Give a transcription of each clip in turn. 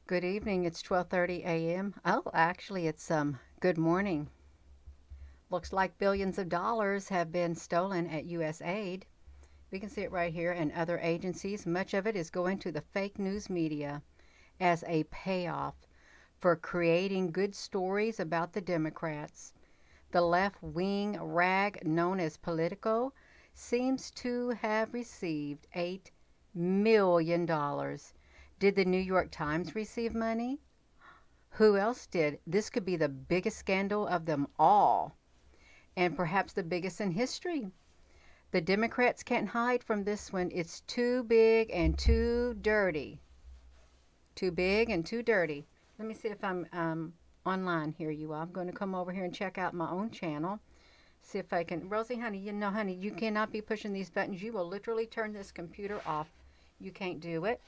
Good evening. It's 12:30 a.m. Oh, actually, it's good morning. Looks like billions of dollars have been stolen at US Aid. We can see it right here and other agencies. Much of it is going to the fake news media as a payoff for creating good stories about the Democrats. The left-wing rag known as Politico seems to have received $8 million. Did the New York Times receive money? Who else did? This could be the biggest scandal of them all, and perhaps the biggest in history. The Democrats can't hide from this one. It's too big and too dirty. Too big and too dirty. Let me see if I'm online here, you all. I'm going to come over here and check out my own channel. See if I can. Rosie, honey, honey, you cannot be pushing these buttons. You will literally turn this computer off. You can't do it.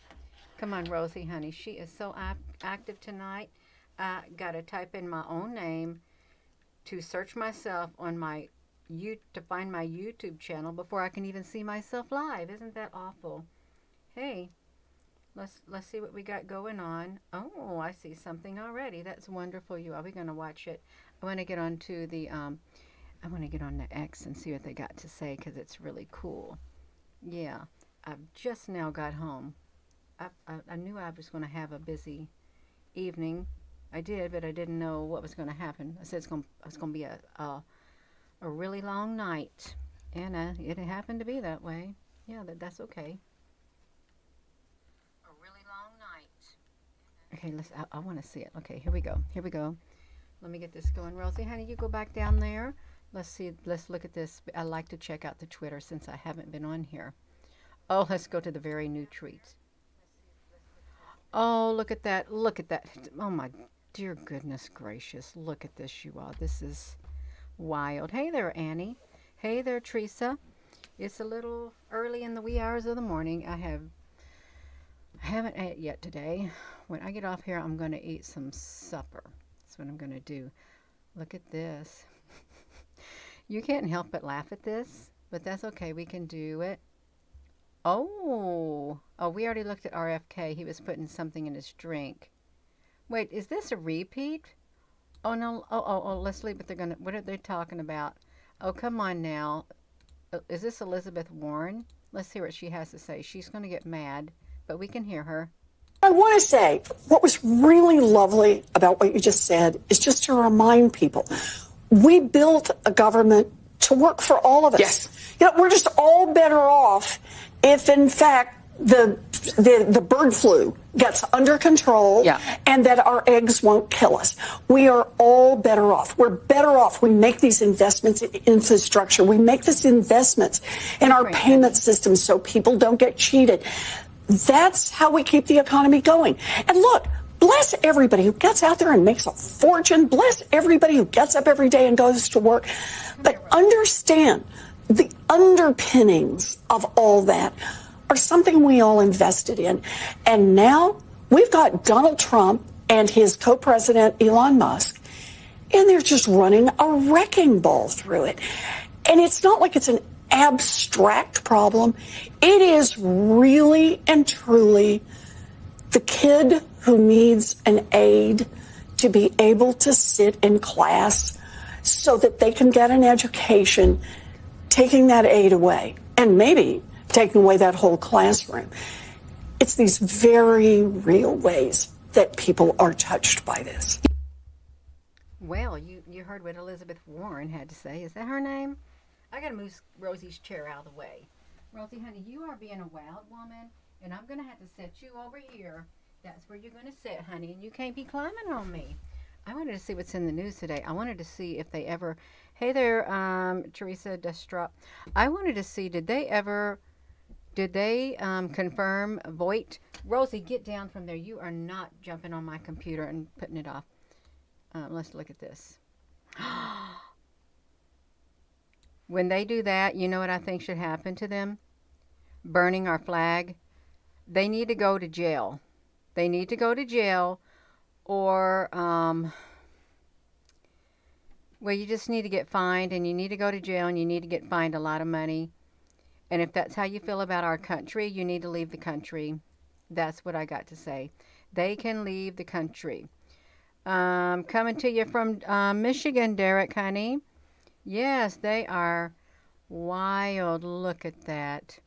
Come on, Rosie, honey. She is so active tonight. I got to type in my own name to search myself on my to find my YouTube channel before I can even see myself live. Isn't that awful? Hey, let's see what we got going on. Oh, I see something already. That's wonderful. You are we going to watch it? I want to get on to the I want to get on the X and see what they got to say because it's really cool. Yeah, I've just now got home. I knew I was going to have a busy evening. I did, but I didn't know what was going to happen. I said it's going to be a really long night, and it happened to be that way. Yeah, that's okay. A really long night. Okay, I want to see it. Okay, here we go. Here we go. Let me get this going. Rosie, honey, you go back down there. Let's see. Let's look at this. I like to check out the Twitter since I haven't been on here. Oh, let's go to the very new tweets. Oh, look at that. Look at that. Oh, my dear goodness gracious. Look at this, you all. This is wild. Hey there, Annie. Hey there, Teresa. It's a little early in the wee hours of the morning. I haven't ate yet today. When I get off here, I'm going to eat some supper. That's what I'm going to do. Look at this. You can't help but laugh at this, but that's okay. We can do it. Oh, we already looked at RFK. He was putting something in his drink. Wait, is this a repeat? Oh no. Oh. Let's leave what they're gonna. What are they talking about? Oh, come on now. Is this Elizabeth Warren? Let's hear what she has to say. She's gonna get mad, but we can hear her. I want to say what was really lovely about what you just said is just to remind people we built a government to work for all of us. Yes. We're just all better off if, in fact, the bird flu gets under control, and that our eggs won't kill us. We are all better off. We're better off. We make these investments in infrastructure. We make these investments in our payment system so people don't get cheated. That's how we keep the economy going. And look, bless everybody who gets out there and makes a fortune. Bless everybody who gets up every day and goes to work. But understand the underpinnings of all that are something we all invested in. And now we've got Donald Trump and his co-president, Elon Musk, and they're just running a wrecking ball through it. And it's not like it's an abstract problem. It is really and truly the kid who needs an aide to be able to sit in class so that they can get an education, taking that aide away, and maybe taking away that whole classroom. It's these very real ways that people are touched by this. Well, you heard what Elizabeth Warren had to say. Is that her name? I got to move Rosie's chair out of the way. Rosie, honey, you are being a wild woman, and I'm going to have to set you over here. That's where you're going to sit, honey, and you can't be climbing on me. I wanted to see what's in the news today. I wanted to see if they ever... Hey there, Teresa Destrop. I wanted to see, did they confirm Voight? Rosie, get down from there. You are not jumping on my computer and putting it off. Let's look at this. When they do that, you know what I think should happen to them? Burning our flag. They need to go to jail. They need to go to jail, or, well, you just need to get fined, and you need to go to jail, and you need to get fined a lot of money. And if that's how you feel about our country, you need to leave the country. That's what I got to say. They can leave the country. Coming to you from Michigan, Derek, honey. Yes, they are wild. Look at that.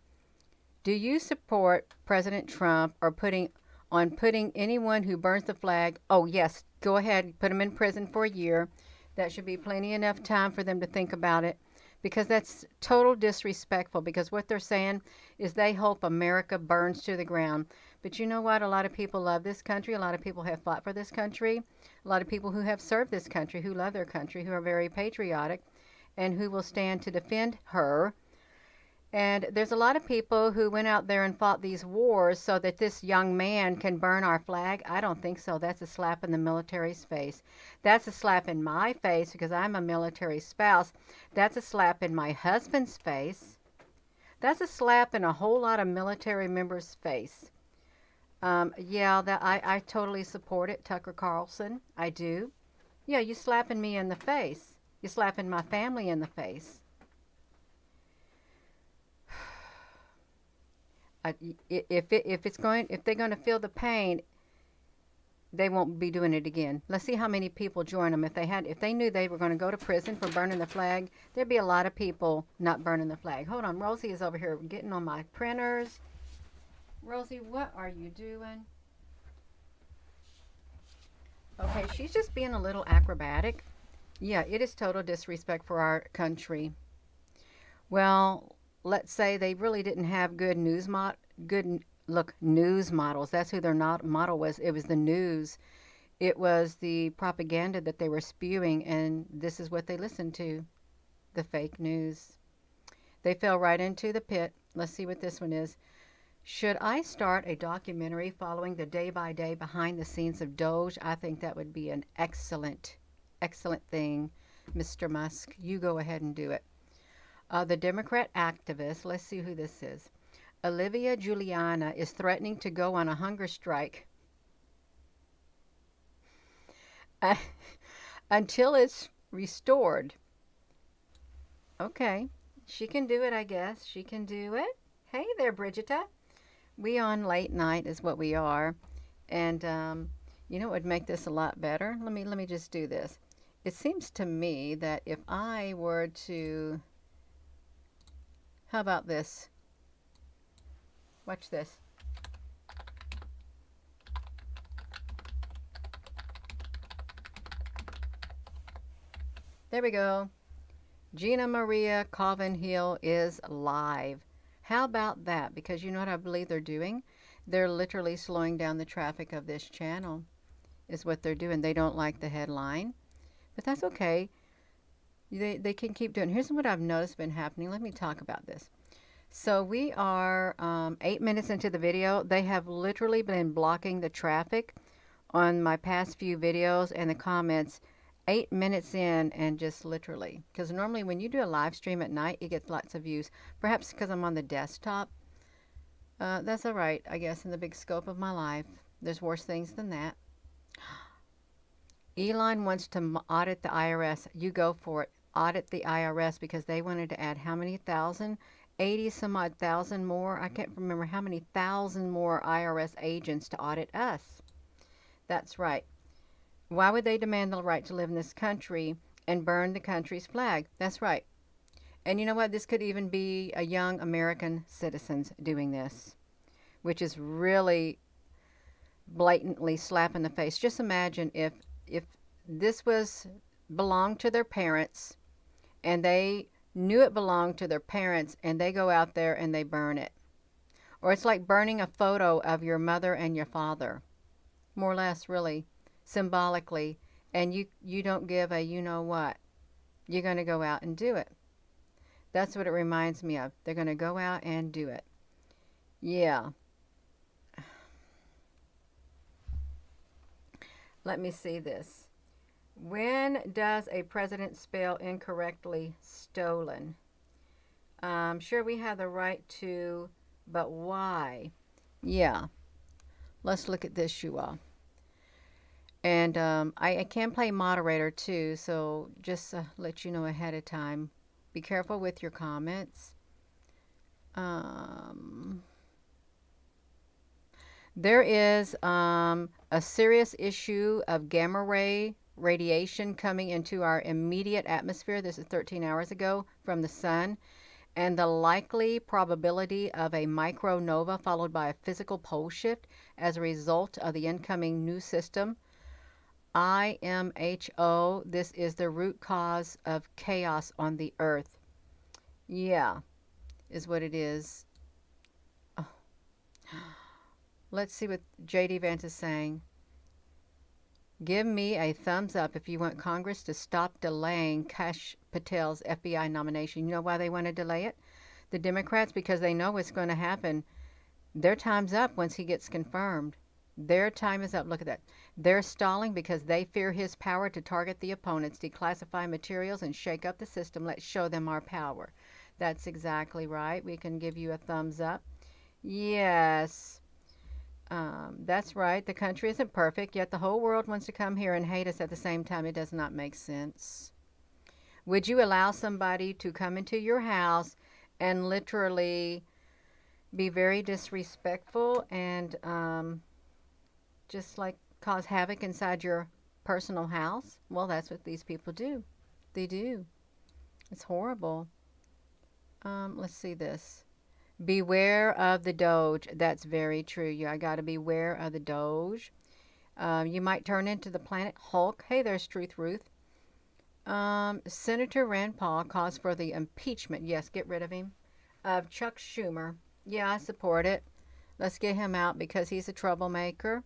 Do you support President Trump or putting anyone who burns the flag? Oh, yes, go ahead, put them in prison for a year. That should be plenty enough time for them to think about it because that's total disrespectful because what they're saying is they hope America burns to the ground. But you know what? A lot of people love this country. A lot of people have fought for this country. A lot of people who have served this country, who love their country, who are very patriotic, and who will stand to defend her. And there's a lot of people who went out there and fought these wars so that this young man can burn our flag. I don't think so. That's a slap in the military's face. That's a slap in my face because I'm a military spouse. That's a slap in my husband's face. That's a slap in a whole lot of military members' face. Yeah, that I totally support it, Tucker Carlson. I do. Yeah, you slapping me in the face. You're slapping my family in the face. If they're going to feel the pain, they won't be doing it again. Let's see how many people join them. If they knew they were going to go to prison for burning the flag, there'd be a lot of people not burning the flag. Hold on, Rosie is over here getting on my printers. Rosie, what are you doing? Okay, she's just being a little acrobatic. Yeah, it is total disrespect for our country. Well, let's say they really didn't have news models. That's who their not model was. It was the news. It was the propaganda that they were spewing, and this is what they listened to, the fake news. They fell right into the pit. Let's see what this one is. Should I start a documentary following the day-by-day behind the scenes of Doge? I think that would be an excellent, excellent thing, Mr. Musk. You go ahead and do it. The Democrat activist, let's see who this is. Olivia Juliana is threatening to go on a hunger strike until it's restored. Okay, she can do it, I guess. She can do it. Hey there, Brigida. We on late night is what we are. And you know what would make this a lot better? Let me just do this. It seems to me that if I were to... How about this? Watch this. There we go. Gina Maria Colvin Hill is live. How about that? Because you know what I believe they're doing? They're literally slowing down the traffic of this channel is what they're doing. They don't like the headline, but that's okay. They can keep doing. Here's what I've noticed been happening. Let me talk about this. So we are 8 minutes into the video. They have literally been blocking the traffic on my past few videos and the comments 8 minutes in, and just literally, because normally when you do a live stream at night, it gets lots of views. Perhaps because I'm on the desktop. That's all right, I guess, in the big scope of my life. There's worse things than that. Elon wants to audit the IRS. You go for it. Audit the IRS because they wanted to add how many thousand? 80 some odd thousand more. I can't remember how many thousand more IRS agents to audit us. That's right. Why would they demand the right to live in this country and burn the country's flag? That's right. And you know what? This could even be a young American citizens doing this, which is really blatantly slap in the face. Just imagine if this belonged to their parents and they knew it belonged to their parents and they go out there and they burn it. Or it's like burning a photo of your mother and your father. More or less, really, symbolically. And you don't give a you know what. You're going to go out and do it. That's what it reminds me of. They're going to go out and do it. Yeah. Let me see this. When does a president spell incorrectly stolen? Sure, we have the right to, but why? Yeah. Let's look at this, you all. And I can play moderator too, so just let you know ahead of time. Be careful with your comments. There is a serious issue of gamma ray radiation coming into our immediate atmosphere. This is 13 hours ago from the sun. And the likely probability of a micronova followed by a physical pole shift as a result of the incoming new system. IMHO, this is the root cause of chaos on the earth. Yeah, is what it is. Oh. Let's see what JD Vance is saying. Give me a thumbs up if you want Congress to stop delaying Kash Patel's FBI nomination. You know why they want to delay it? The Democrats, because they know what's going to happen. Their time's up once he gets confirmed. Their time is up. Look at that. They're stalling because they fear his power to target the opponents, declassify materials, and shake up the system. Let's show them our power. That's exactly right. We can give you a thumbs up. Yes. That's right. The country isn't perfect, yet the whole world wants to come here and hate us at the same time. It does not make sense. Would you allow somebody to come into your house and literally be very disrespectful and just like cause havoc inside your personal house? Well, that's what these people do. They do. It's horrible. Let's see this. Beware of the Doge. That's very true. I got to beware of the Doge. You might turn into the planet Hulk. Hey, there's Truth Ruth. Senator Rand Paul calls for the impeachment. Yes, get rid of him. Of Chuck Schumer. Yeah, I support it. Let's get him out because he's a troublemaker.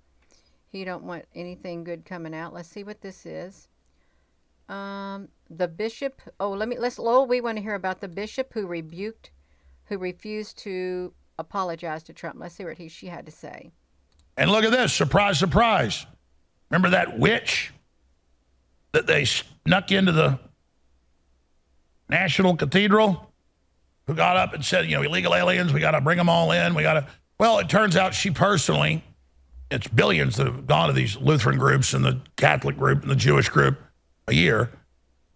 He don't want anything good coming out. Let's see what this is. The bishop. We want to hear about the bishop who refused to apologize to Trump. Let's see what she had to say. And look at this. Surprise, surprise. Remember that witch that they snuck into the National Cathedral who got up and said, illegal aliens, we got to bring them all in. Well, it turns out she personally, it's billions that have gone to these Lutheran groups and the Catholic group and the Jewish group a year.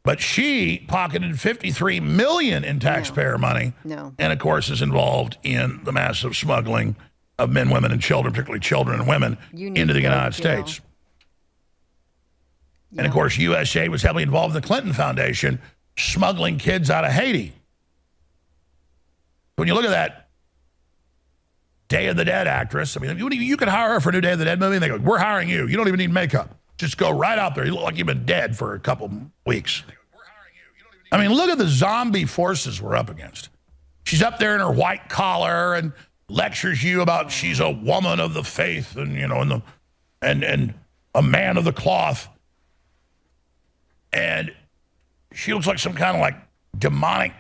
But she pocketed $53 million in taxpayer money. No. And, of course, is involved in the massive smuggling of men, women, and children, particularly children and women, into the United States. Yeah. And, of course, USA was heavily involved in the Clinton Foundation smuggling kids out of Haiti. When you look at that Day of the Dead actress, I mean, you could hire her for a new Day of the Dead movie, and they go, we're hiring you. You don't even need makeup. Just go right out there. You look like you've been dead for a couple weeks. I mean, look at the zombie forces we're up against. She's up there in her white collar and lectures you about she's a woman of the faith and, and a man of the cloth. And she looks like some kind of like demonic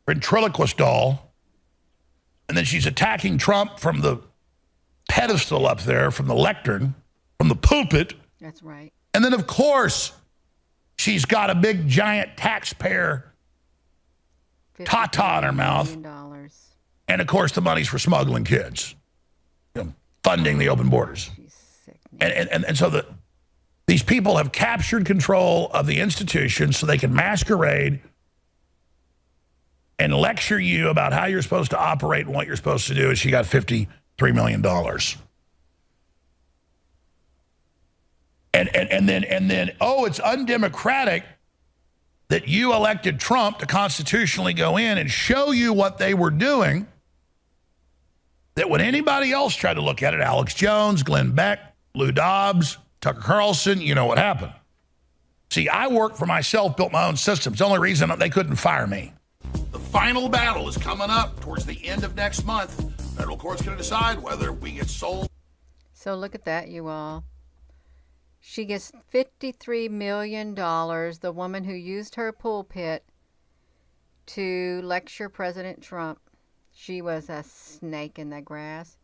ventriloquist doll. And then she's attacking Trump from the pedestal up there, from the lectern, from the pulpit. That's right. And then, of course, she's got a big, giant taxpayer ta-ta in her mouth. And, of course, the money's for smuggling kids, funding the open borders. She's sick. And so these people have captured control of the institution so they can masquerade and lecture you about how you're supposed to operate and what you're supposed to do. And she got $53 million. And then, it's undemocratic that you elected Trump to constitutionally go in and show you what they were doing, that when anybody else tried to look at it, Alex Jones, Glenn Beck, Lou Dobbs, Tucker Carlson, you know what happened. See, I worked for myself, built my own systems. The only reason they couldn't fire me. The final battle is coming up towards the end of next month. Federal court's going to decide whether we get sold. So look at that, you all. She gets $53 million, the woman who used her pulpit to lecture President Trump. She was a snake in the grass.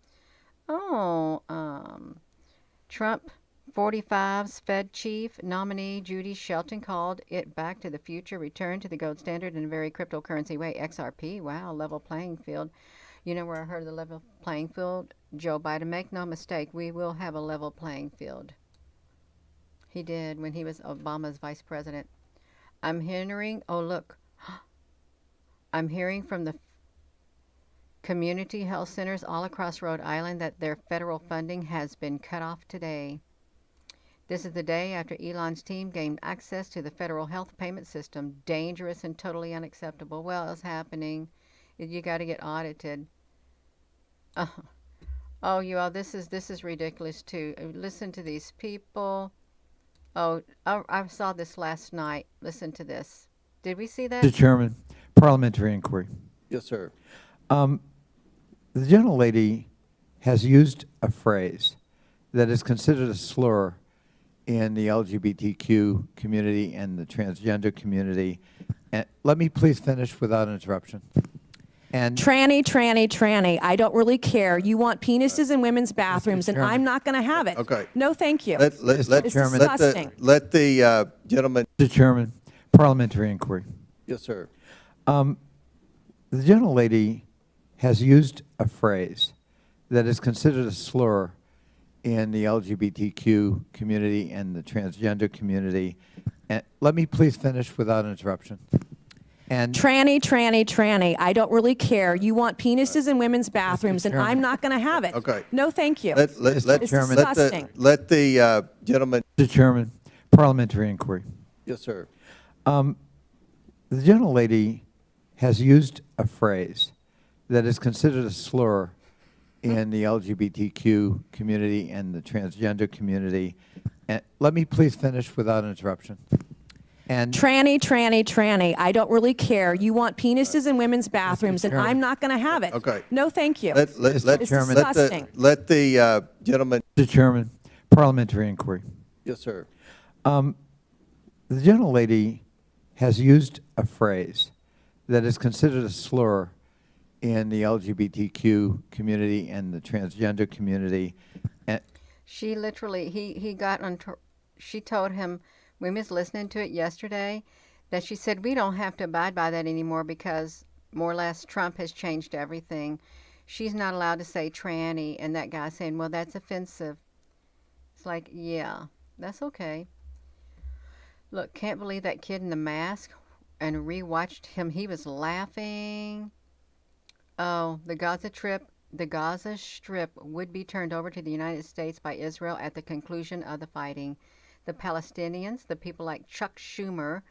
Trump 45's Fed chief nominee Judy Shelton called it back to the future, return to the gold standard in a very cryptocurrency way. XRP, wow, level playing field. You know where I heard of the level playing field? Joe Biden, make no mistake, we will have a level playing field. He did when he was Obama's vice president. I'm hearing from the community health centers all across Rhode Island that their federal funding has been cut off today. This is the day after Elon's team gained access to the federal health payment system. Dangerous and totally unacceptable. Well, it's happening. You got to get audited. Oh, you all, this is ridiculous too. Listen to these people. Oh, I saw this last night. Listen to this. Did we see that? Mr. Chairman, parliamentary inquiry. Yes, sir. The gentlelady has used a phrase that is considered a slur in the LGBTQ community and the transgender community. And let me please finish without interruption. And Tranny, tranny, tranny. I don't really care. You want penises in women's bathrooms, and I'm not going to have it. Okay. No, thank you. Let It's Chairman. disgusting. let the gentleman. Mr. Chairman, parliamentary inquiry. Yes, sir. The gentlelady has used a phrase that is considered a slur in the LGBTQ community and the transgender community. And let me please finish without interruption. And Tranny, tranny, tranny. I don't really care. You want penises in women's bathrooms, and I'm not going to have it. Okay. No, thank you. Let It's Chairman. disgusting. let the gentleman. Mr. Chairman, parliamentary inquiry. Yes, sir. The gentlelady has used a phrase that is considered a slur in the LGBTQ community and the transgender community. And let me please finish without interruption. And Tranny, tranny, tranny. I don't really care. You want penises in women's bathrooms, and I'm not going to have it. Okay. No, thank you. Let It's Chairman. disgusting. let the gentleman. Mr. Chairman, parliamentary inquiry. Yes, sir. The gentlelady has used a phrase that is considered a slur in the LGBTQ community and the transgender community. And She literally, he got on, she told him, we was listening to it yesterday, that she said we don't have to abide by that anymore because more or less Trump has changed everything. She's not allowed to say tranny, and that guy saying, well, that's offensive. It's like, yeah, that's okay. Look, can't believe that kid in the mask, and rewatched him. He was laughing. Oh, the Gaza Strip would be turned over to the United States by Israel at the conclusion of the fighting. The Palestinians, the people like Chuck Schumer,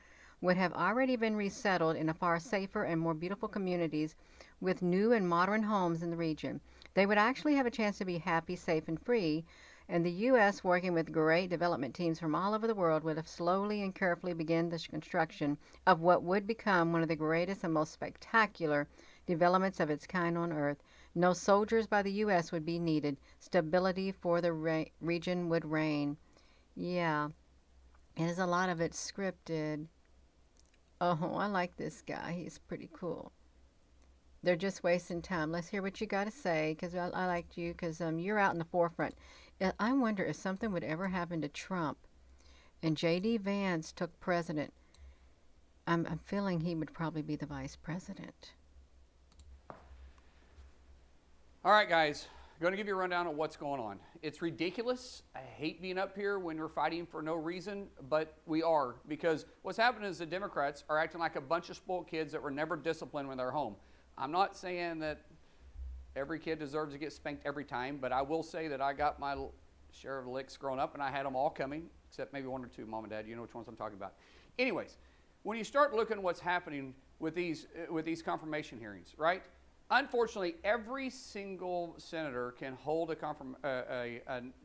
would have already been resettled in a far safer and more beautiful communities with new and modern homes in the region. They would actually have a chance to be happy, safe, and free, and the U.S., working with great development teams from all over the world, would have slowly and carefully begun the construction of what would become one of the greatest and most spectacular developments of its kind on Earth. No soldiers by the U.S. would be needed. Stability for the region would reign. Yeah, and there's a lot of it scripted. Oh, I like this guy. He's pretty cool. They're just wasting time. Let's hear what you got to say, because I liked you, because you're out in the forefront. I wonder if something would ever happen to Trump and J.D. Vance took president. I'm feeling he would probably be the vice president. All right, guys, I'm going to give you a rundown of what's going on. It's ridiculous. I hate being up here when we're fighting for no reason, but we are, because what's happening is the Democrats are acting like a bunch of spoiled kids that were never disciplined when they're home. I'm not saying that every kid deserves to get spanked every time, but I will say that I got my share of licks growing up, and I had them all coming, except maybe one or two, Mom and Dad. You know which ones I'm talking about. Anyways, when you start looking at what's happening with these confirmation hearings, right? Unfortunately, every single senator can hold a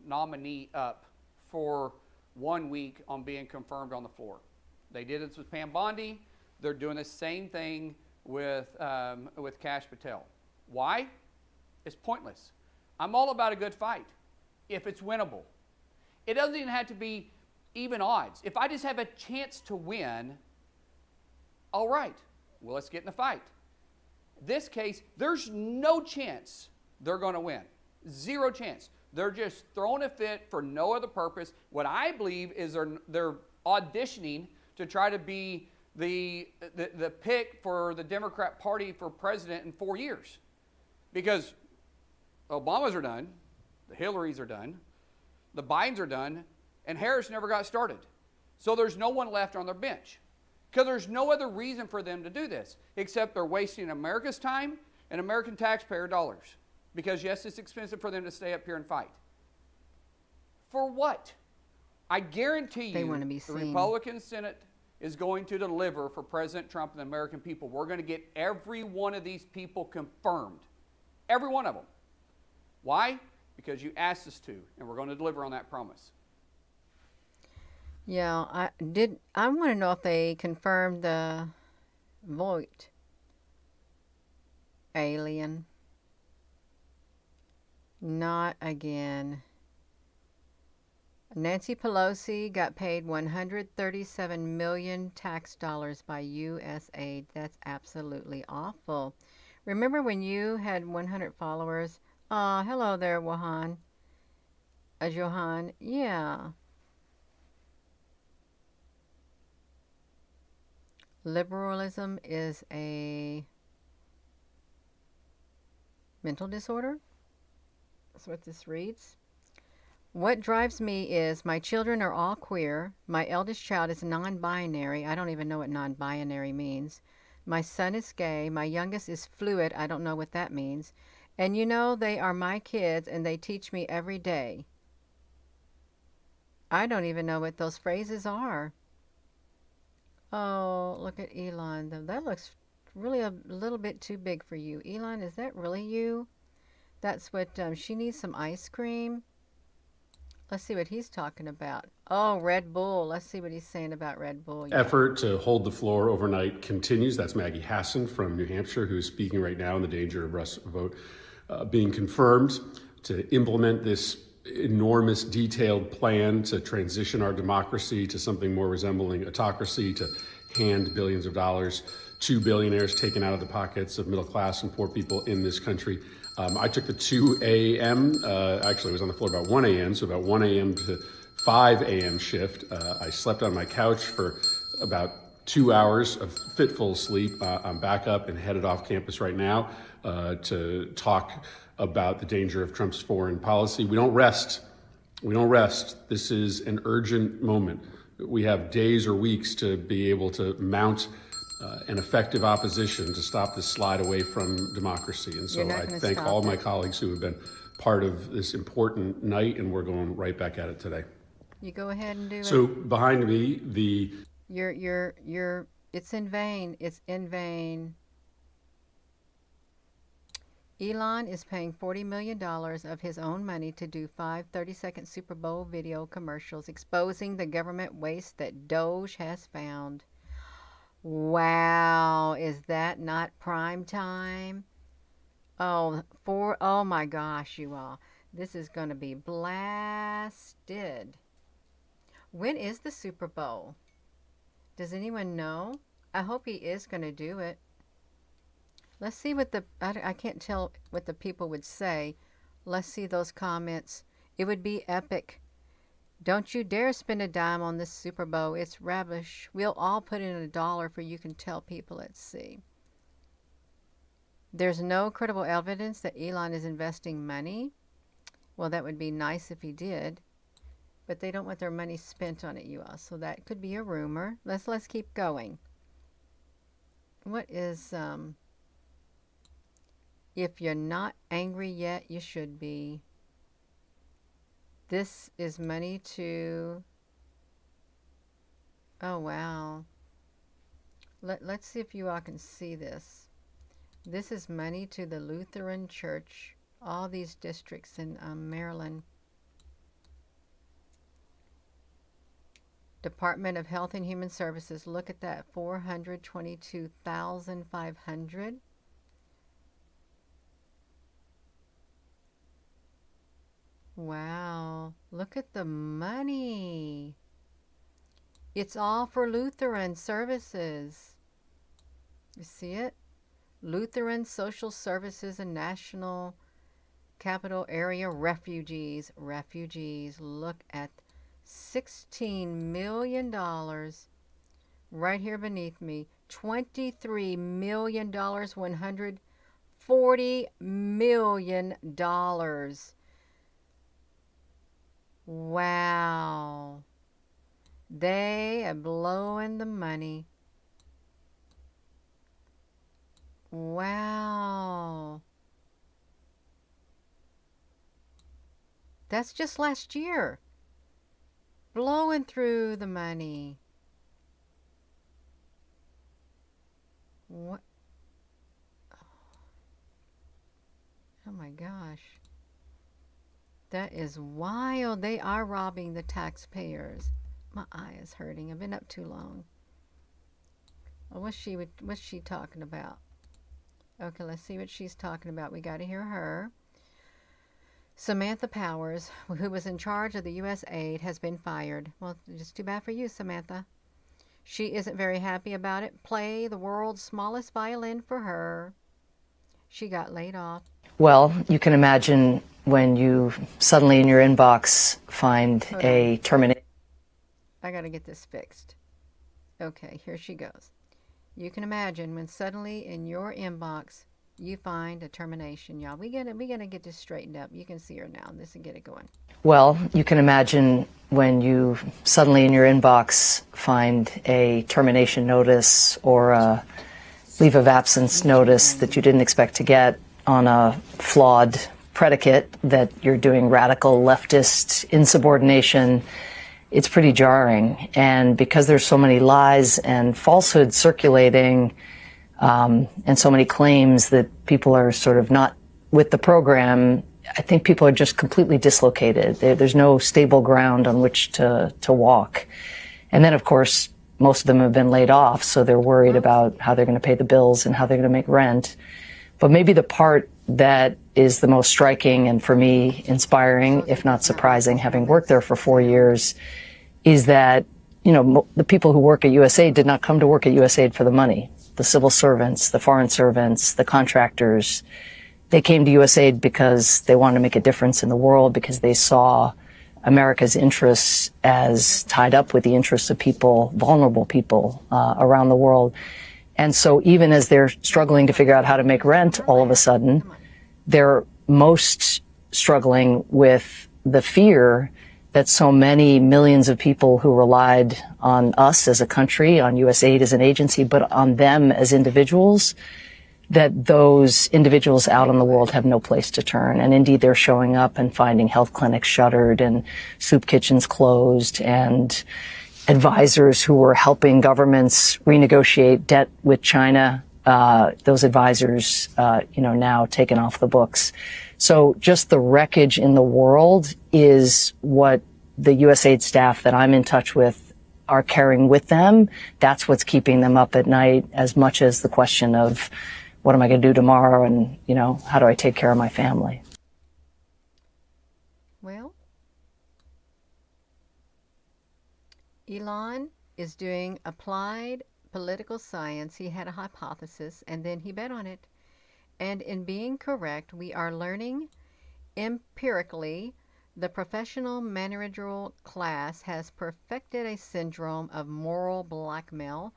nominee up for 1 week on being confirmed on the floor. They did this with Pam Bondi. They're doing the same thing with Kash Patel. Why? It's pointless. I'm all about a good fight if it's winnable. It doesn't even have to be even odds. If I just have a chance to win, all right, well, let's get in the fight. This case, there's no chance they're going to win. Zero chance. They're just throwing a fit for no other purpose. What I believe is they're auditioning to try to be the pick for the Democrat Party for president in 4 years. Because Obamas are done, the Hillarys are done, the Bidens are done, and Harris never got started. So there's no one left on their bench. Because there's no other reason for them to do this, except they're wasting America's time, and American taxpayer dollars. Because yes, it's expensive for them to stay up here and fight. For what? I guarantee you They want to be the seen. Republican Senate is going to deliver for President Trump and the American people. We're going to get every one of these people confirmed. Every one of them. Why? Because you asked us to, and we're going to deliver on that promise. Yeah, I want to know if they confirmed the vote. Alien. Not again. Nancy Pelosi got paid 137 million tax dollars by U.S. aid. That's absolutely awful. Remember when you had 100 followers? Hello there, Johan. Johan, yeah. Liberalism is a mental disorder. That's what this reads. What drives me is my children are all queer. My eldest child is non-binary. I don't even know what non-binary means. My son is gay. My youngest is fluid. I don't know what that means. And you know, they are my kids and they teach me every day. I don't even know what those phrases are. Oh, look at Elon. That looks really a little bit too big for you. Elon, is that really you? That's what, she needs some ice cream. Let's see what he's talking about. Oh, Red Bull. Let's see what he's saying about Red Bull. Yeah. Effort to hold the floor overnight continues. That's Maggie Hassan from New Hampshire, who's speaking right now on the danger of Russ vote being confirmed to implement this enormous detailed plan to transition our democracy to something more resembling autocracy, to hand billions of dollars to billionaires taken out of the pockets of middle class and poor people in this country. I took the 2 a.m., actually I was on the floor about 1 a.m., so about 1 a.m. to 5 a.m. shift. I slept on my couch for about 2 hours of fitful sleep. I'm back up and headed off campus right now to talk about the danger of Trump's foreign policy. We don't rest. We don't rest. This is an urgent moment. We have days or weeks to be able to mount an effective opposition to stop this slide away from democracy. And so I thank all my colleagues who have been part of this important night, and we're going right back at it today. You go ahead and do it. So behind me, it's in vain. It's in vain. Elon is paying $40 million of his own money to do 5 30-second Super Bowl video commercials exposing the government waste that Doge has found. Wow, is that not prime time? Oh my gosh, you all. This is going to be blasted. When is the Super Bowl? Does anyone know? I hope he is going to do it. Let's see what I can't tell what the people would say. Let's see those comments. It would be epic. Don't you dare spend a dime on this Super Bowl. It's rubbish. We'll all put in $1 for you can tell people. Let's see. There's no credible evidence that Elon is investing money. Well, that would be nice if he did. But they don't want their money spent on it, you all. So that could be a rumor. Let's keep going. What is if you're not angry yet, you should be. This is money to, oh wow. Let's see if you all can see this. This is money to the Lutheran Church, all these districts in Maryland. Department of Health and Human Services, look at that, $422,500. Wow, look at the money. It's all for Lutheran services. You see it? Lutheran Social Services and National Capital Area Refugees. Look at $16 million right here beneath me. $23 million, $140 million. Wow. They are blowing the money. Wow. That's just last year. Blowing through the money. What? Oh my gosh. That is wild. They are robbing the taxpayers. My eye is hurting. I've been up too long. Well, what's she talking about? Okay, let's see what she's talking about. We got to hear her. Samantha Powers, who was in charge of the U.S. aid, has been fired. Well, just too bad for you, Samantha. She isn't very happy about it. Play the world's smallest violin for her. She got laid off. Well, you can imagine when you suddenly in your inbox find a termination. I got to get this fixed. Okay, here she goes. You can imagine when suddenly in your inbox you find a termination, y'all. We gotta get this straightened up. You can see her now. This will get it going. Well, you can imagine when you suddenly in your inbox find a termination notice or a leave of absence notice that you didn't expect to get on a flawed predicate that you're doing radical leftist insubordination. It's pretty jarring. And because there's so many lies and falsehoods circulating, and so many claims that people are sort of not with the program, I think people are just completely dislocated. There's no stable ground on which to walk. And then, of course, most of them have been laid off, so they're worried about how they're going to pay the bills and how they're going to make rent. But maybe the part that is the most striking and for me inspiring, if not surprising, having worked there for 4 years, is that, you know, the people who work at USAID did not come to work at USAID for the money. The civil servants, the foreign servants, the contractors, they came to USAID because they wanted to make a difference in the world, because they saw America's interests as tied up with the interests of people, vulnerable people around the world. And so even as they're struggling to figure out how to make rent, all of a sudden, they're most struggling with the fear that so many millions of people who relied on us as a country, on USAID as an agency, but on them as individuals, that those individuals out in the world have no place to turn. And indeed, they're showing up and finding health clinics shuttered and soup kitchens closed and advisors who were helping governments renegotiate debt with China, those advisors, now taken off the books. So just the wreckage in the world is what the USAID staff that I'm in touch with are carrying with them. That's what's keeping them up at night, as much as the question of what am I going to do tomorrow and, how do I take care of my family? Well, Elon is doing applied political science. He had a hypothesis and then he bet on it. And in being correct, we are learning empirically the professional managerial class has perfected a syndrome of moral blackmail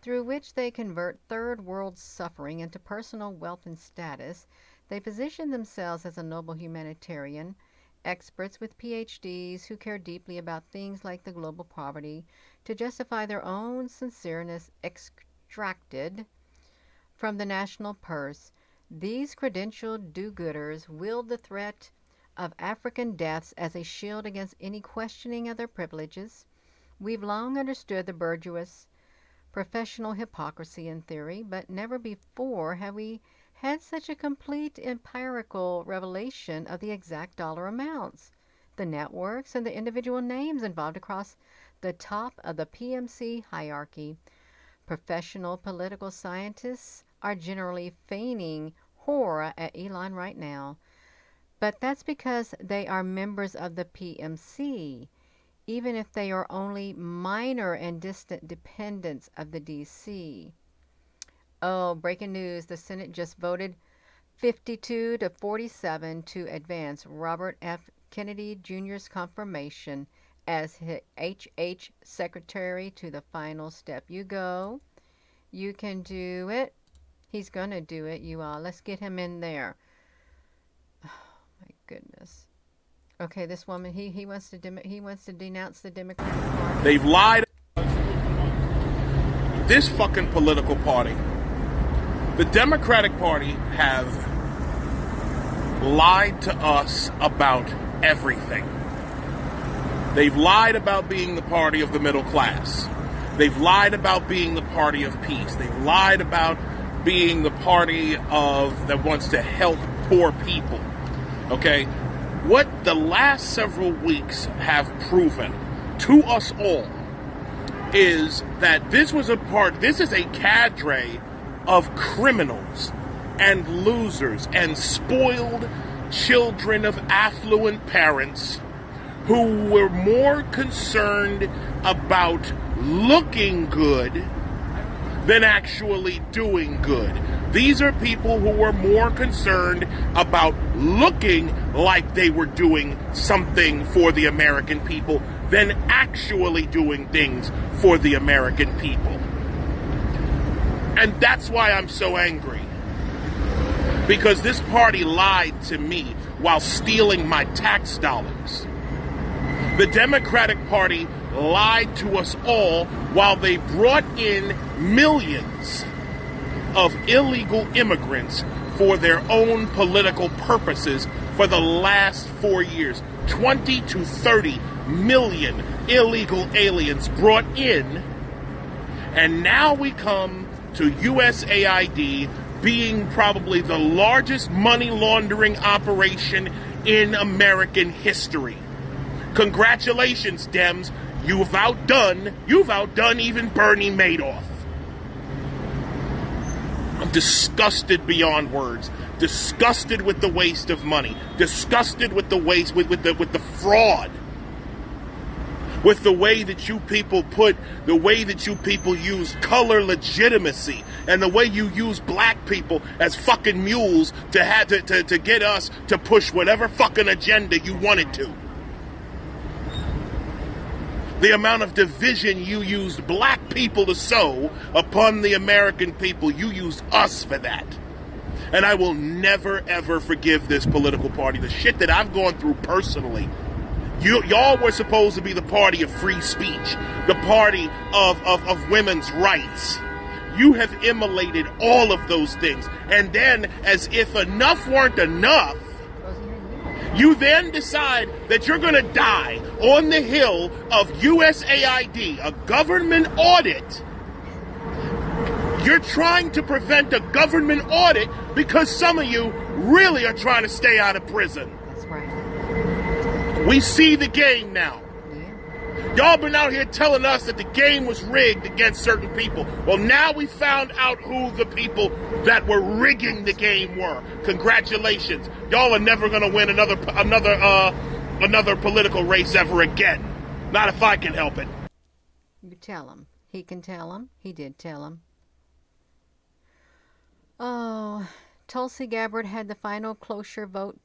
through which they convert third world suffering into personal wealth and status. They position themselves as a noble humanitarian, experts with PhDs who care deeply about things like the global poverty to justify their own sincereness extracted from the national purse. These credentialed do-gooders wield the threat of African deaths as a shield against any questioning of their privileges. We've long understood the bourgeois professional hypocrisy in theory, but never before have we had such a complete empirical revelation of the exact dollar amounts, the networks, and the individual names involved across the top of the PMC hierarchy. Professional political scientists are generally feigning horror at Elon right now, but that's because they are members of the PMC, even if they are only minor and distant dependents of the DC. Oh, breaking news, the Senate just voted 52 to 47 to advance Robert F. Kennedy Jr.'s confirmation as HH Secretary to the final step. You go. You can do it. He's going to do it, you all. Let's get him in there. Oh, my goodness. Okay, this woman, he wants to denounce the Democratic Party. They've lied. This fucking political party, The Democratic Party have lied to us about everything. They've lied about being the party of the middle class. They've lied about being the party of peace. They've lied about being the party that wants to help poor people. Okay? What the last several weeks have proven to us all is that this is a cadre of criminals and losers and spoiled children of affluent parents who were more concerned about looking good than actually doing good. These are people who were more concerned about looking like they were doing something for the American people than actually doing things for the American people. And that's why I'm so angry. Because this party lied to me while stealing my tax dollars. The Democratic Party lied to us all while they brought in millions of illegal immigrants for their own political purposes for the last 4 years. 20 to 30 million illegal aliens brought in, and now we come to USAID being probably the largest money laundering operation in American history. Congratulations, Dems. You've outdone even Bernie Madoff. I'm disgusted beyond words. Disgusted with the waste of money. Disgusted with the waste, with the fraud. With the way that you people use color legitimacy, and the way you use black people as fucking mules to get us to push whatever fucking agenda you wanted to. The amount of division you used black people to sow upon the American people, you used us for that. And I will never, ever forgive this political party. The shit that I've gone through personally. Y'all were supposed to be the party of free speech, the party of women's rights. You have immolated all of those things. And then, as if enough weren't enough, you then decide that you're going to die on the hill of USAID, a government audit. You're trying to prevent a government audit because some of you really are trying to stay out of prison. That's right. We see the game now. Y'all been out here telling us that the game was rigged against certain people. Well, now we found out who the people that were rigging the game were. Congratulations. Y'all are never going to win another political race ever again. Not if I can help it. You tell him. He can tell him. He did tell him. Oh, Tulsi Gabbard had the final cloture vote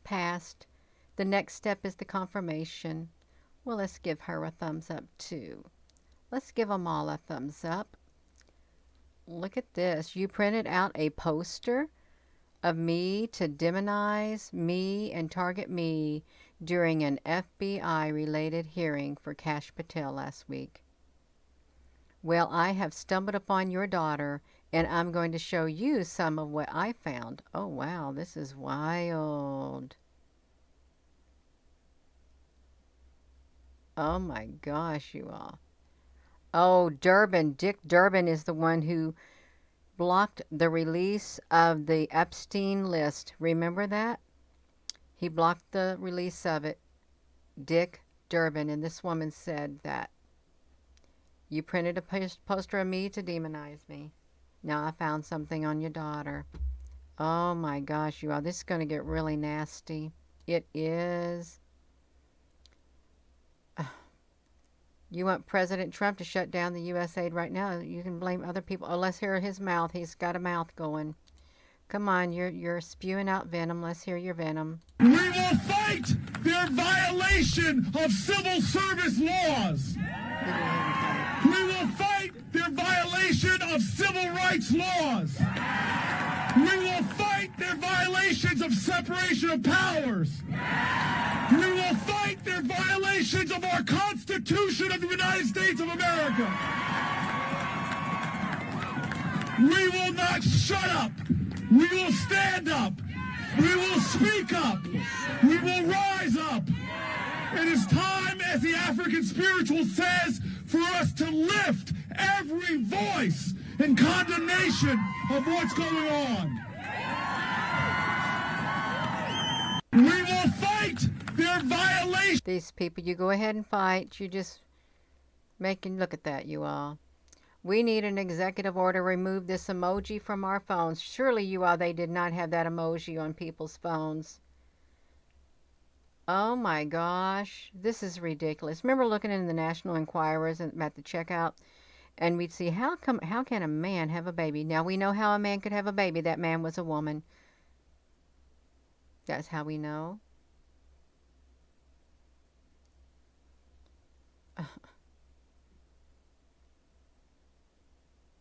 passed. The next step is the confirmation. Well, let's give her a thumbs up, too. Let's give them all a thumbs up. Look at this. You printed out a poster of me to demonize me and target me during an FBI-related hearing for Kash Patel last week. Well, I have stumbled upon your daughter, and I'm going to show you some of what I found. Oh, wow, this is wild. Oh my gosh, you all. Oh, Durbin. Dick Durbin is the one who blocked the release of the Epstein list. Remember that? He blocked the release of it. Dick Durbin. And this woman said that you printed a poster of me to demonize me. Now I found something on your daughter. Oh my gosh, you all. This is going to get really nasty. It is. You want President Trump to shut down the USAID right now? You can blame other people. Oh, let's hear his mouth. He's got a mouth going. Come on, you're spewing out venom. Let's hear your venom. We will fight their violation of civil service laws. We will fight their violation of civil rights laws. We will fight their violations of separation of powers. We will fight their violations of our Constitution of the United States of America. We will not shut up. We will stand up. We will speak up. We will rise up. It is time, as the African spiritual says, for us to lift every voice in condemnation of what's going on. We will fight their violation. These people, you go ahead and fight. You just look at that, you all. We need an executive order to remove this emoji from our phones. Surely, you all, they did not have that emoji on people's phones. Oh my gosh, this is ridiculous. Remember looking in the National Enquirers at the checkout, and we'd see how can a man have a baby? Now we know how a man could have a baby. That man was a woman. That's how we know.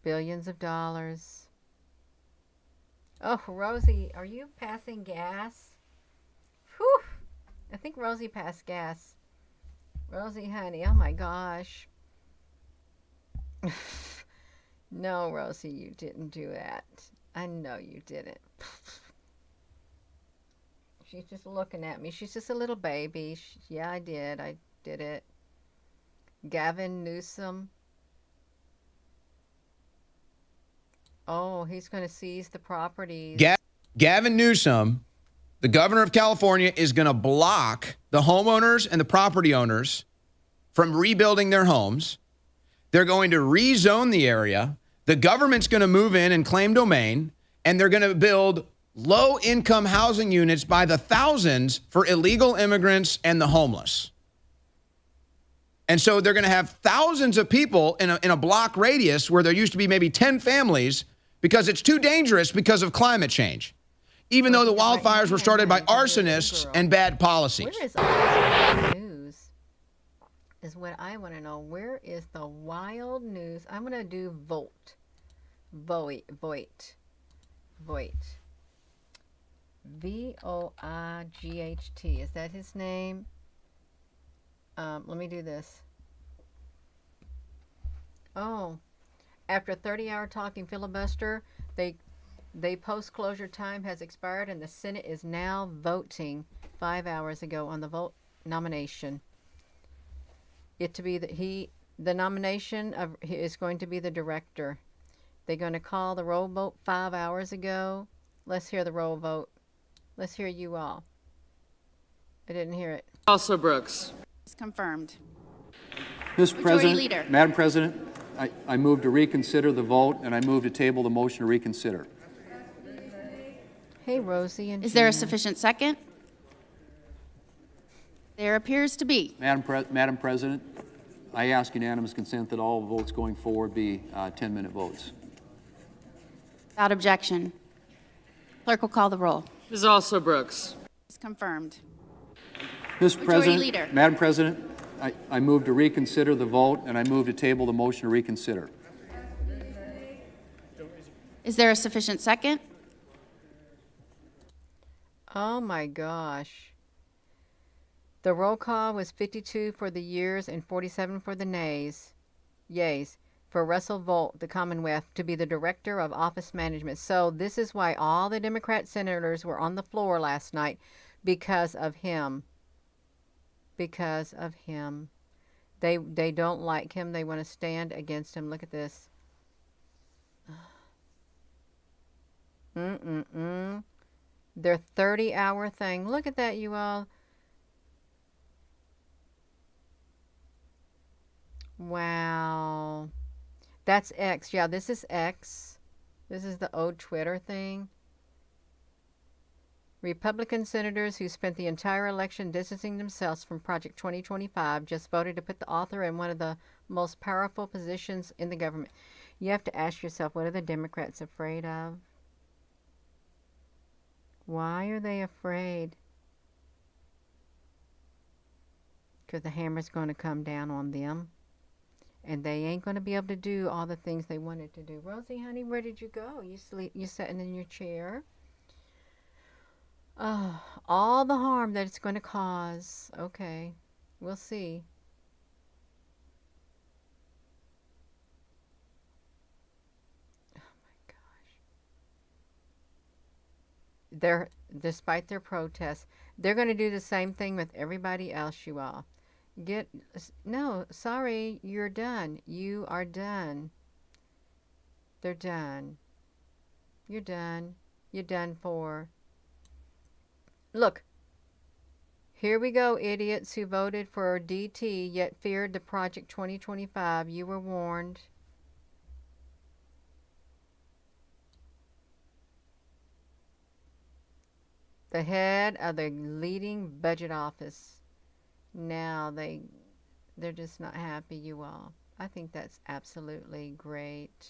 Billions of dollars. Oh, Rosie, are you passing gas? Whew. I think Rosie passed gas. Rosie, honey, oh my gosh. No, Rosie, you didn't do that. I know you didn't. She's just looking at me. She's just a little baby. Yeah, I did. I did it. Gavin Newsom. Oh, he's going to seize the properties. Gavin Newsom, the governor of California, is going to block the homeowners and the property owners from rebuilding their homes. They're going to rezone the area. The government's going to move in and claim domain, and they're going to build low-income housing units by the thousands for illegal immigrants and the homeless. And so they're going to have thousands of people in a block radius where there used to be maybe 10 families because it's too dangerous because of climate change, even though the wildfires were started by arsonists and bad policies. Where is all the news? Is what I want to know. Where is the wild news? I'm going to do Voight. V-O-I-G-H-T. Is that his name? Let me do this. Oh, after a 30-hour talking filibuster, they post-closure time has expired, and the Senate is now voting 5 hours ago on the vote nomination. It to be the nomination is going to be the director. They're going to call the roll vote 5 hours ago. Let's hear the roll vote. Let's hear you all. I didn't hear it. Also Brooks. It's confirmed. Mr. President, Madam President, I move to reconsider the vote, and I move to table the motion to reconsider. Hey, Rosie and Is there a Gina. sufficient second? There appears to be. Madam President, I ask unanimous consent that all votes going forward be 10-minute votes. Without objection. Clerk will call the roll. Ms. Also Brooks. It's confirmed. Mr. Majority President, Leader. Madam President, I move to reconsider the vote, and I move to table the motion to reconsider. Is there a sufficient second? Oh my gosh. The roll call was 52 for the yeas and 47 for the nays. Yays. For Russell Volt, the Commonwealth, to be the Director of Office Management. So this is why all the Democrat senators were on the floor last night, because of him. Because of him. They don't like him. They want to stand against him. Look at this. Their 30-hour thing. Look at that, you all. Wow. That's X. Yeah, this is X. This is the old Twitter thing. Republican senators who spent the entire election distancing themselves from Project 2025 just voted to put the author in one of the most powerful positions in the government. You have to ask yourself, what are the Democrats afraid of? Why are they afraid? Because the hammer's going to come down on them. And they ain't going to be able to do all the things they wanted to do. Rosie, honey, where did you go? You sitting in your chair? Oh, all the harm that it's going to cause. Okay, we'll see. Oh my despite their protests, they're going to do the same thing with everybody else, you all. No, sorry, you're done. You are done. They're done. You're done. You're done for. Look, here we go, idiots who voted for DT yet feared the Project 2025. You were warned. The head of the leading budget office. Now they're just not happy, you all. I think that's absolutely great.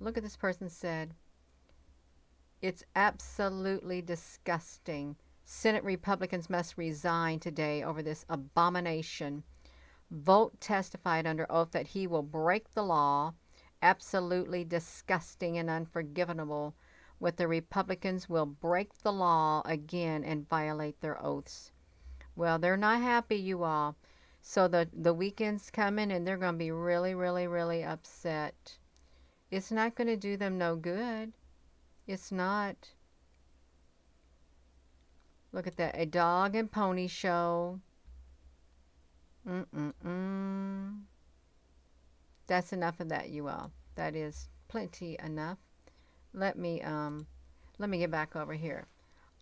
Look at this person said. It's absolutely disgusting. Senate Republicans must resign today over this abomination. Volt testified under oath that he will break the law. Absolutely disgusting and unforgivable. What the Republicans will break the law again and violate their oaths. Well, they're not happy, you all. So the weekend's coming and they're going to be really, really, really upset. It's not going to do them no good. It's not. Look at that. A dog and pony show. That's enough of that, you all. That is plenty enough. Let me get back over here.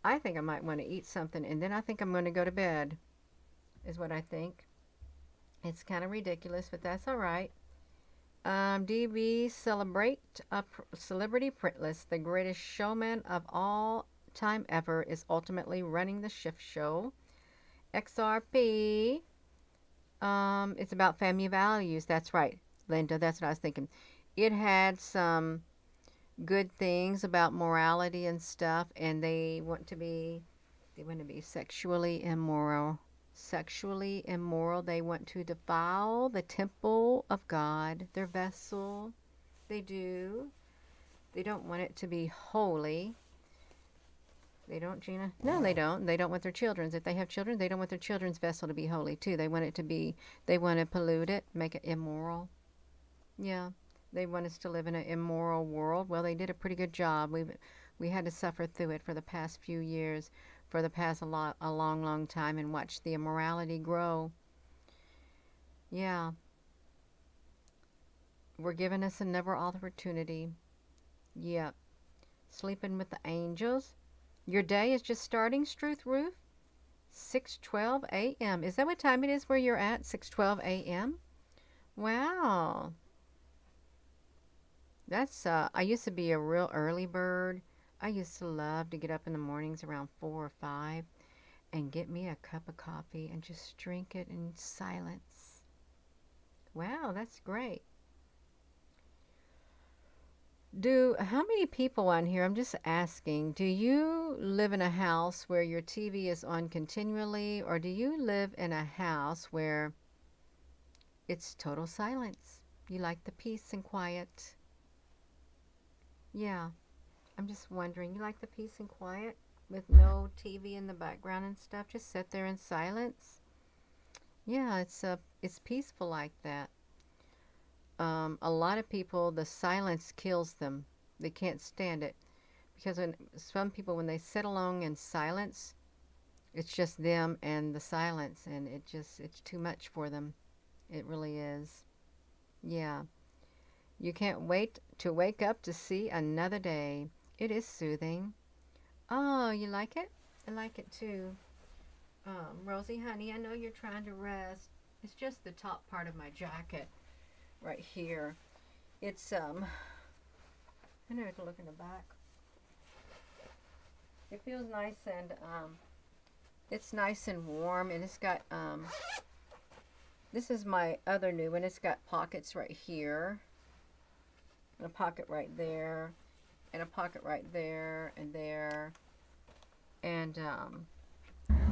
I think I might want to eat something, and then I think I'm going to go to bed, is what I think. It's kind of ridiculous, but that's all right. DB celebrate a celebrity printless. The greatest showman of all time ever is ultimately running the shift show. XRP. It's about family values. That's right, Linda. That's what I was thinking. It had some good things about morality and stuff, and they want to be sexually immoral. They want to defile the temple of God, their vessel. They do. They don't want it to be holy. They don't, Gina? No, they don't. They don't want their children's. If they have children, they don't want their children's vessel to be holy too. They want it to be, they want to pollute it, make it immoral. Yeah. They want us to live in an immoral world. Well, they did a pretty good job. We had to suffer through it for the past few years, for the past a long time, and watch the immorality grow. Yeah. We're giving us another opportunity. Yep. Sleeping with the angels. Your day is just starting, Struth Roof. 6:12 a.m. Is that what time it is where you're at? 6:12 a.m.? Wow. That's, I used to be a real early bird. I used to love to get up in the mornings around 4 or 5 and get me a cup of coffee and just drink it in silence. Wow, that's great. How many people on here, I'm just asking, do you live in a house where your TV is on continually, or do you live in a house where it's total silence? You like the peace and quiet? Yeah, I'm just wondering, you like the peace and quiet with no TV in the background and stuff? Just sit there in silence? Yeah, it's peaceful like that. A lot of people, the silence kills them. They can't stand it. Because some people, when they sit alone in silence, it's just them and the silence, and it's too much for them. It really is. Yeah. You can't wait to wake up to see another day. It is soothing. Oh, you like it? I like it too. Rosie, honey, I know you're trying to rest. It's just the top part of my jacket right here. It's, I never to look in the back. It feels nice and, it's nice and warm, and it's got, this is my other new one. It's got pockets right here. And a pocket right there, and a pocket right there, and there, and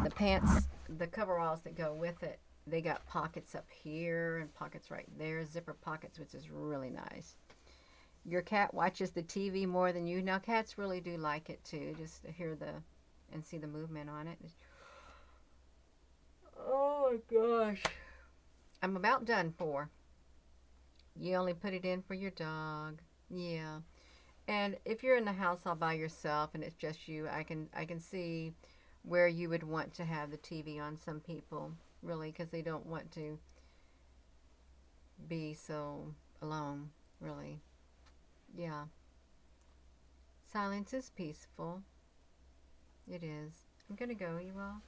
the pants, the coveralls that go with it, they got pockets up here and pockets right there, zipper pockets, which is really nice. Your cat watches the TV more than you. Now, cats really do like it too, just to hear and see the movement on it. Oh my gosh. I'm about done for. You only put it in for your dog. Yeah. And if you're in the house all by yourself and it's just you, I can see where you would want to have the TV on. Some people really, because they don't want to be so alone, really. Yeah. Silence is peaceful. It is. I'm gonna go, you all.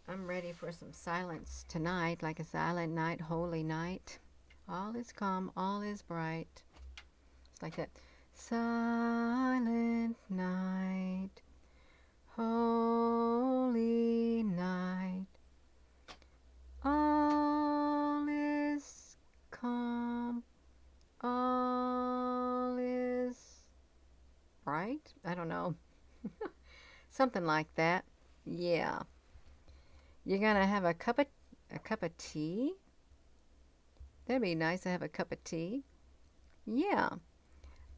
I'm ready for some silence tonight, like a silent night, holy night. All is calm, all is bright. It's like that. Silent night, holy night. All is calm, all is bright. I don't know. Something like that. Yeah. You're gonna have a cup of tea? That'd be nice to have a cup of tea. Yeah.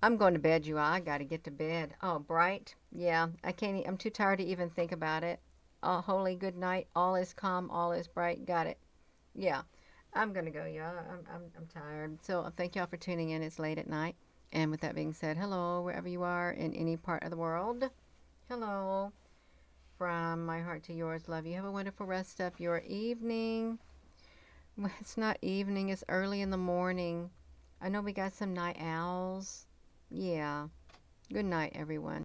I'm going to bed, you all. I gotta get to bed. Oh, bright. Yeah. I can't. I'm too tired to even think about it. Oh, holy good night. All is calm. All is bright. Got it. Yeah. I'm gonna go, y'all. I'm tired. So thank y'all for tuning in. It's late at night. And with that being said, hello wherever you are in any part of the world. Hello. From my heart to yours, love you. Have a wonderful rest of your evening. Well, it's not evening, it's early in the morning. I know we got some night owls. Yeah. Good night, everyone.